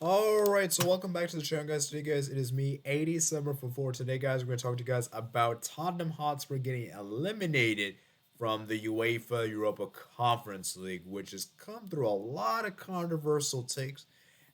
Alright, so welcome back to the channel, guys. Today, guys, it is me, 80 Summer for 4. Today, guys, we're going to talk to you guys about Tottenham Hotspur getting eliminated from the UEFA Europa Conference League, which has come through a lot of controversial takes.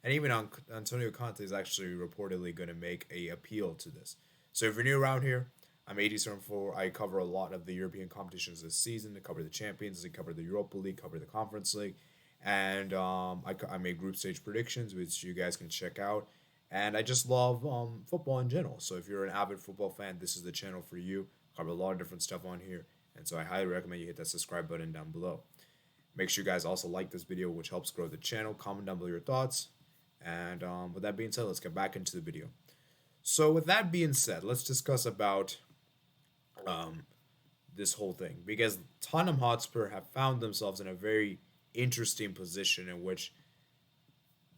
And even Antonio Conte is actually reportedly going to make a appeal to this. So if you're new around here, I'm 80 Summer 4. I cover a lot of the European competitions this season. I cover the Champions League, cover the Europa League, cover the Conference League, and I made group stage predictions, which you guys can check out. And I just love football in general. So if you're an avid football fan, this is the channel for you. I cover a lot of different stuff on here, and so I highly recommend you hit that subscribe button down below. Make sure you guys also like this video, which helps grow the channel. Comment down below your thoughts. And with that being said, let's get back into the video. So with that being said, let's discuss about um, this whole thing, because Tottenham Hotspur have found themselves in a very interesting position in which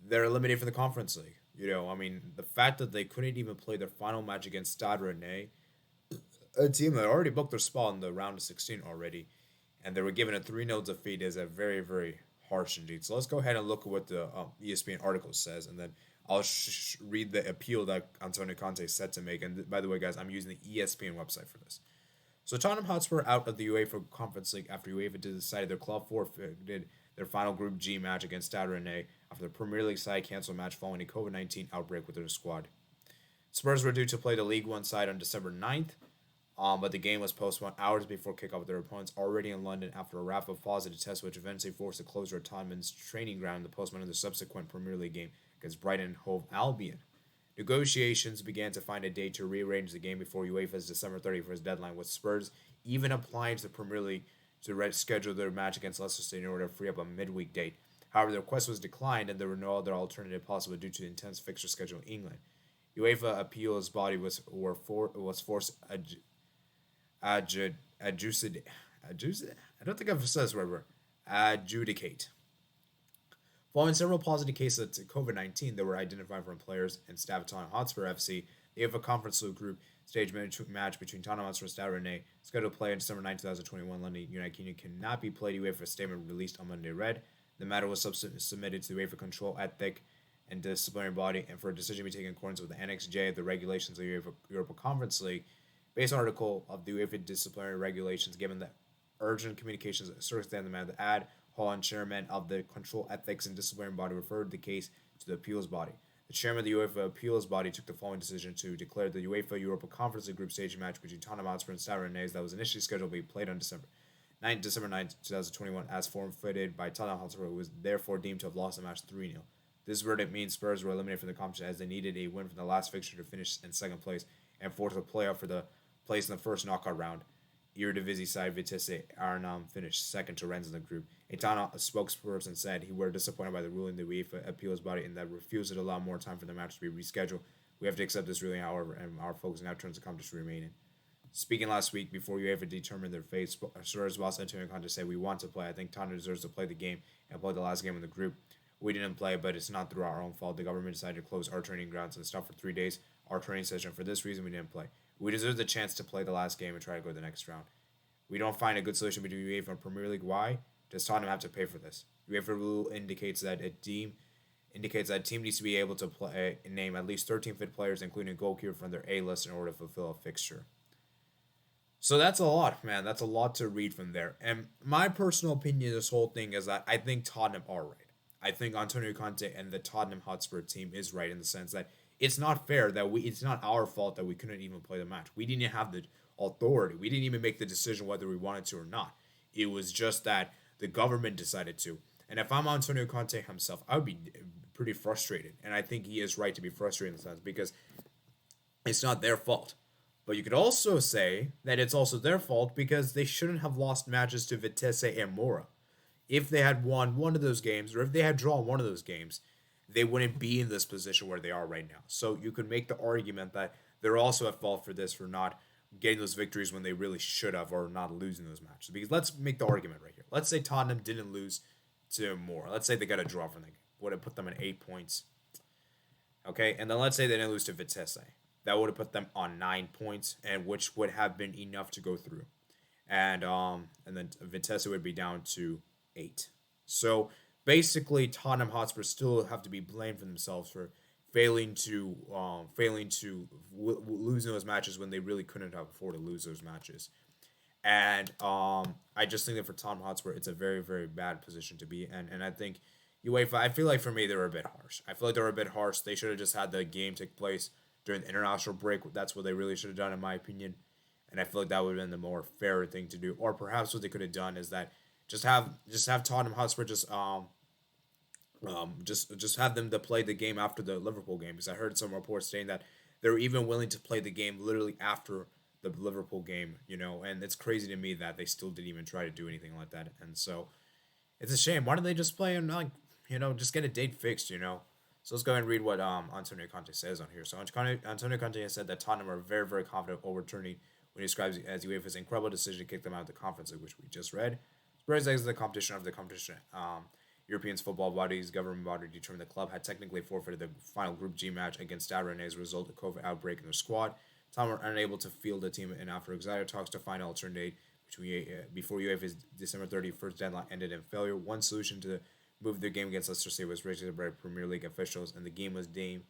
they're eliminated from the Conference League. I mean, the fact that they couldn't even play their final match against Stade Rennais, a team that already booked their spot in the round of 16 already, and they were given a 3-0 defeat, is a very, very harsh indeed. So let's go ahead and look at what the ESPN article says, and then I'll read the appeal that Antonio Conte set to make. And by the way, guys, I'm using the ESPN website for this. So Tottenham Hotspur out of the UEFA Conference League after UEFA decided their club forfeited their final Group G match against Stade Rennais after the Premier League side canceled match following a COVID-19 outbreak with their squad. Spurs were due to play the League One side on December 9th, but the game was postponed hours before kickoff with their opponents already in London after a rapid positive test, which eventually forced the closure of Tottenham's training ground in the postponement of the subsequent Premier League game against Brighton and Hove Albion. Negotiations began to find a date to rearrange the game before UEFA's December 31st deadline, with Spurs even applying to the Premier League to reschedule their match against Leicester City in order to free up a midweek date. However, the request was declined, and there were no other alternative possible due to the intense fixture schedule in England. UEFA appeals body was forced adjudicate. I don't think I've said this right word. Adjudicate. Following several positive cases of COVID-19 that were identified from players and staff at Tottenham Hotspur FC, the UEFA Conference League Group stage match between Tottenham Hotspur and Stade Rennais, scheduled to play on December 9, 2021, London, United Kingdom, cannot be played. UEFA statement released on Monday read. The matter was submitted to the UEFA Control, Ethic, and Disciplinary Body, and for a decision to be taken in accordance with the Annex J of the regulations of the UEFA Europa Conference League, based on article of the UEFA Disciplinary Regulations, given that urgent communications circumstance the matter, the ad Holland, chairman of the Control, Ethics, and Disciplinary Body, referred the case to the appeals body. The chairman of the UEFA appeals body took the following decision to declare the UEFA Europa Conference League group stage match between Tottenham Hotspur and Stade Rennais that was initially scheduled to be played on December 9th, 2021, as forfeited by Tottenham Hotspur, was therefore deemed to have lost the match 3-0. This verdict means Spurs were eliminated from the competition as they needed a win from the last fixture to finish in second place and force a playoff for the place in the first knockout round. Eredivisie side Vitesse Arnhem finished second to Rennes in the group. A Tottenham spokesperson said he were disappointed by the ruling of the UEFA appeals body and that refused to allow more time for the match to be rescheduled. We have to accept this ruling, however, and our focus now turns to competition remaining. Speaking last week before UEFA determined their fate, Spurs boss Antonio Conte said, "We want to play. I think Tottenham deserves to play the game and play the last game in the group. We didn't play, but it's not through our own fault. The government decided to close our training grounds and stop for 3 days our training session. For this reason, we didn't play. We deserve the chance to play the last game and try to go to the next round. We don't find a good solution between UEFA and Premier League. Why does Tottenham have to pay for this? UEFA rule indicates that a team needs to be able to play name at least 13 fit players, including a goalkeeper from their A list, in order to fulfill a fixture." So that's a lot, man. That's a lot to read from there. And my personal opinion of this whole thing is that I think Tottenham are right. I think Antonio Conte and the Tottenham Hotspur team is right in the sense that it's not fair that it's not our fault that we couldn't even play the match. We didn't have the authority. We didn't even make the decision whether we wanted to or not. It was just that the government decided to. And if I'm Antonio Conte himself, I would be pretty frustrated. And I think he is right to be frustrated in the sense because it's not their fault. But you could also say that it's also their fault because they shouldn't have lost matches to Vitesse and Mora. If they had won one of those games, or if they had drawn one of those games, they wouldn't be in this position where they are right now. So you could make the argument that they're also at fault for this, for not getting those victories when they really should have, or not losing those matches. Because let's make the argument right here. Let's say Tottenham didn't lose to Mora. Let's say they got a draw from the game. Would have put them at 8 points. Okay, and then let's say they didn't lose to Vitesse. That would have put them on 9 points, and which would have been enough to go through. And then Vitesse would be down to 8. So basically Tottenham Hotspur still have to be blamed for themselves for failing to lose those matches when they really couldn't have afforded to lose those matches. And I just think that for Tottenham Hotspur, it's a very, very bad position to be in. And I think UEFA, I feel like for me, they were a bit harsh. I feel like they were a bit harsh. They should have just had the game take place during the international break. That's what they really should have done, in my opinion. And I feel like that would have been the more fairer thing to do. Or perhaps what they could have done is that just have Tottenham Hotspur just have them to play the game after the Liverpool game, because I heard some reports saying that they were even willing to play the game literally after the Liverpool game, and it's crazy to me that they still didn't even try to do anything like that. And so it's a shame. Why don't they just play and, like, just get a date fixed. So let's go ahead and read what Antonio Conte says on here. So Antonio Conte has said that Tottenham are very, very confident overturning when he describes it as UEFA's incredible decision to kick them out of the Conference League, which we just read. Spurs exit the competition of the competition. European football bodies, government body determined the club had technically forfeited the final Group G match against Stade as a result of COVID outbreak in their squad. Tottenham were unable to field the team, and after excited talks to find an alternate before UEFA's December 31st deadline ended in failure, one solution to move the game against Leicester City was raised by Premier League officials, and the game was deemed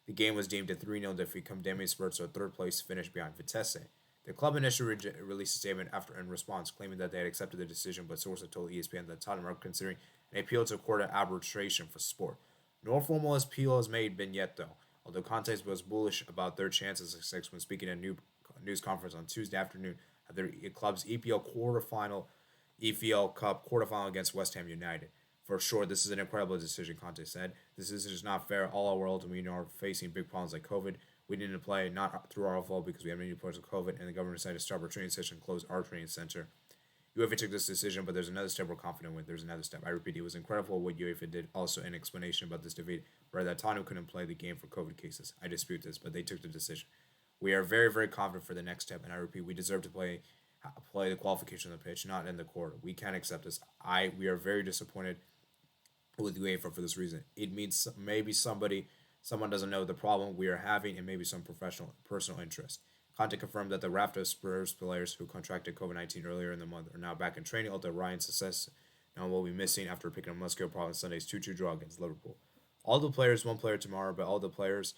a 3-0 defeat, condemning Spurs to a third place finish behind Vitesse. The club initially released a statement in response, claiming that they had accepted the decision, but sources told ESPN that Tottenham are considering an appeal to court of arbitration for sport. No formal appeal has been yet, though, although Conte was bullish about their chances of success when speaking at a news conference on Tuesday afternoon at their club's EFL Cup quarterfinal against West Ham United. For sure, this is an incredible decision, Conte said. This decision is not fair. All our world, we are facing big problems like COVID. We didn't play, not through our fault, because we had many players with COVID, and the government decided to stop our training session and close our training center. UEFA took this decision, but there's another step we're confident with. There's another step. I repeat, it was incredible what UEFA did. Also, an explanation about this defeat, where that Tottenham couldn't play the game for COVID cases. I dispute this, but they took the decision. We are very, very confident for the next step, and I repeat, we deserve to play the qualification on the pitch, not in the court. We can't accept this. We are very disappointed with UEFA for this reason. It means maybe someone doesn't know the problem we are having, and maybe some personal interest. Conte confirmed that the raft of Spurs players who contracted COVID-19 earlier in the month are now back in training, although Ryan success now will be missing after picking up muscular problem Sunday's 2-2 draw against Liverpool. All the players, one player tomorrow, but all the players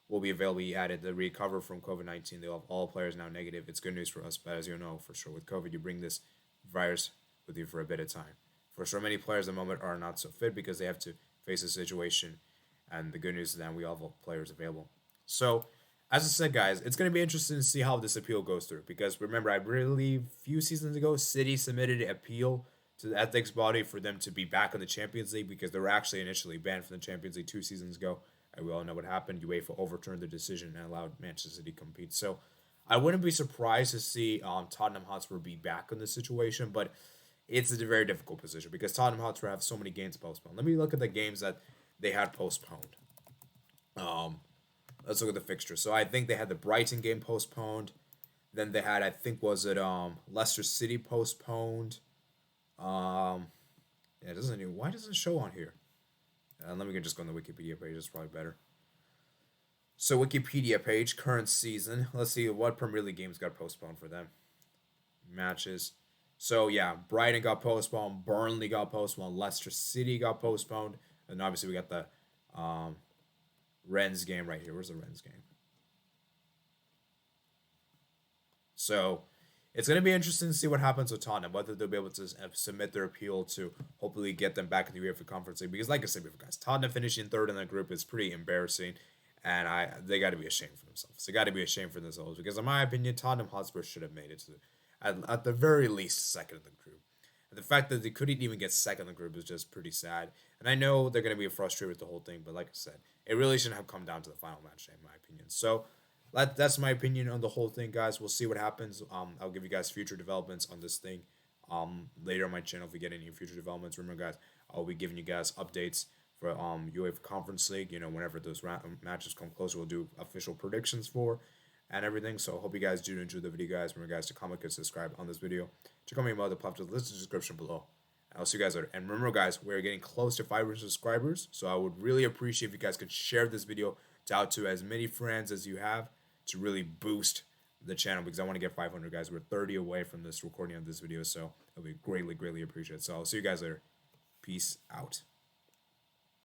will be available. He added, the recover from COVID-19. They'll have all players now negative. It's good news for us, but as you know, for sure, with COVID, you bring this virus with you for a bit of time. For sure, many players at the moment are not so fit because they have to face a situation, and the good news is that we all have players available. So, as I said, guys, it's going to be interesting to see how this appeal goes through, because remember, I believe a few seasons ago, City submitted an appeal to the ethics body for them to be back in the Champions League, because they were actually initially banned from the Champions League 2 seasons ago, and we all know what happened. UEFA overturned the decision and allowed Manchester City to compete. So I wouldn't be surprised to see Tottenham Hotspur be back in this situation, but it's a very difficult position because Tottenham Hotspur have so many games postponed. Let me look at the games that they had postponed. Let's look at the fixture. So I think they had the Brighton game postponed. Then they had, I think, was it Leicester City postponed? Yeah, it doesn't even. Why does it show on here? Let me just go on the Wikipedia page. It's probably better. So Wikipedia page, current season. Let's see what Premier League games got postponed for them. Matches. So yeah, Brighton got postponed. Burnley got postponed. Leicester City got postponed. And obviously we got the Rennes game right here. Where's the Rennes game? So it's going to be interesting to see what happens with Tottenham, whether they'll be able to submit their appeal to hopefully get them back in the UEFA Conference League. Because like I said before, guys, Tottenham finishing third in the group is pretty embarrassing, and they got to be ashamed for themselves. They got to be ashamed for themselves because, in my opinion, Tottenham Hotspur should have made it to at the very least second in the group. And the fact that they couldn't even get second in the group is just pretty sad. And I know they're going to be frustrated with the whole thing, but like I said, it really shouldn't have come down to the final match day, in my opinion. So that's my opinion on the whole thing, guys. We'll see what happens. I'll give you guys future developments on this thing later on my channel if we get any future developments. Remember, guys, I'll be giving you guys updates for UEFA Conference League. Whenever those matches come closer, we'll do official predictions for and everything. So I hope you guys do enjoy the video, guys. Remember, guys, to comment and subscribe on this video. Check out my other platforms. List in the description below. I'll see you guys later. And remember, guys, we're getting close to 500 subscribers. So I would really appreciate if you guys could share this video out to as many friends as you have to really boost the channel, because I want to get 500, guys. We're 30 away from this recording of this video. So it'll be greatly, greatly appreciated. So I'll see you guys later. Peace out.